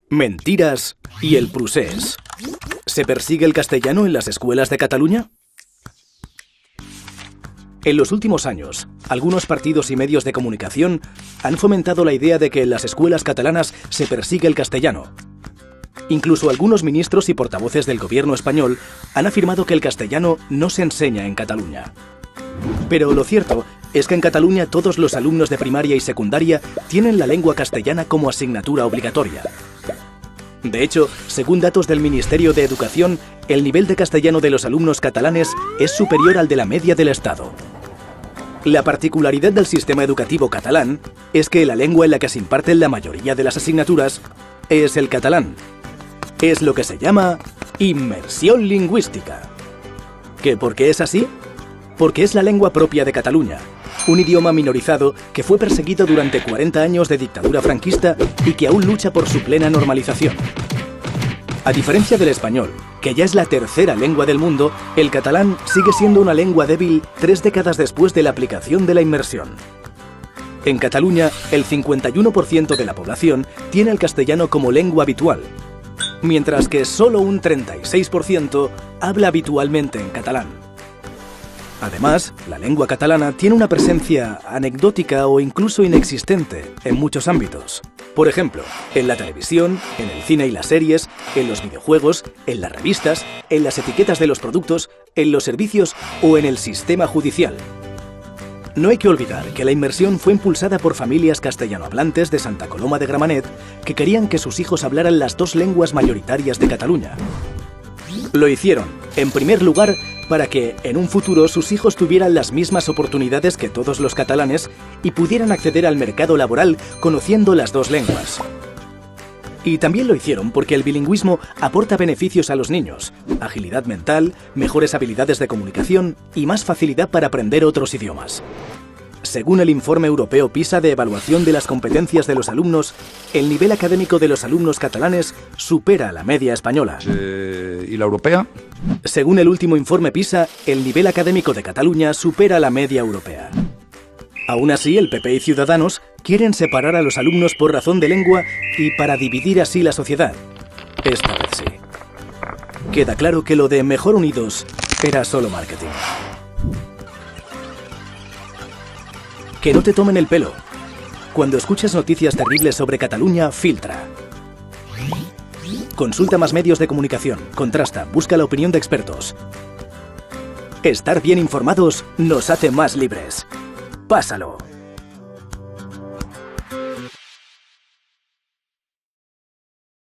Mentiras y el procés. ¿Se persigue el castellano en las escuelas de Cataluña? En los últimos años, algunos partidos y medios de comunicación han fomentado la idea de que en las escuelas catalanas se persigue el castellano. Incluso algunos ministros y portavoces del gobierno español han afirmado que el castellano no se enseña en Cataluña. Pero lo cierto es que en Cataluña todos los alumnos de primaria y secundaria tienen la lengua castellana como asignatura obligatoria. De hecho, según datos del Ministerio de Educación, el nivel de castellano de los alumnos catalanes es superior al de la media del Estado. La particularidad del sistema educativo catalán es que la lengua en la que se imparten la mayoría de las asignaturas es el catalán. Es lo que se llama inmersión lingüística. ¿Que por qué es así? Porque es la lengua propia de Cataluña, un idioma minorizado que fue perseguido durante 40 años de dictadura franquista y que aún lucha por su plena normalización. A diferencia del español, que ya es la tercera lengua del mundo, el catalán sigue siendo una lengua débil 3 décadas después de la aplicación de la inmersión. En Cataluña, el 51% de la población tiene el castellano como lengua habitual, mientras que solo un 36% habla habitualmente en catalán. Además, la lengua catalana tiene una presencia anecdótica o incluso inexistente en muchos ámbitos. Por ejemplo, en la televisión, en el cine y las series, en los videojuegos, en las revistas, en las etiquetas de los productos, en los servicios o en el sistema judicial. No hay que olvidar que la inmersión fue impulsada por familias castellanohablantes de Santa Coloma de Gramenet que querían que sus hijos hablaran las 2 lenguas mayoritarias de Cataluña. Lo hicieron, en primer lugar, para que, en un futuro, sus hijos tuvieran las mismas oportunidades que todos los catalanes y pudieran acceder al mercado laboral conociendo las 2 lenguas. Y también lo hicieron porque el bilingüismo aporta beneficios a los niños: agilidad mental, mejores habilidades de comunicación y más facilidad para aprender otros idiomas. Según el informe europeo PISA de evaluación de las competencias de los alumnos, el nivel académico de los alumnos catalanes supera la media española. ¿Y la europea? Según el último informe PISA, el nivel académico de Cataluña supera la media europea. Aún así, el PP y Ciudadanos quieren separar a los alumnos por razón de lengua y para dividir así la sociedad. Esta vez sí. Queda claro que lo de mejor unidos era solo marketing. Que no te tomen el pelo. Cuando escuches noticias terribles sobre Cataluña, filtra. Consulta más medios de comunicación, contrasta, busca la opinión de expertos. Estar bien informados nos hace más libres. Pásalo.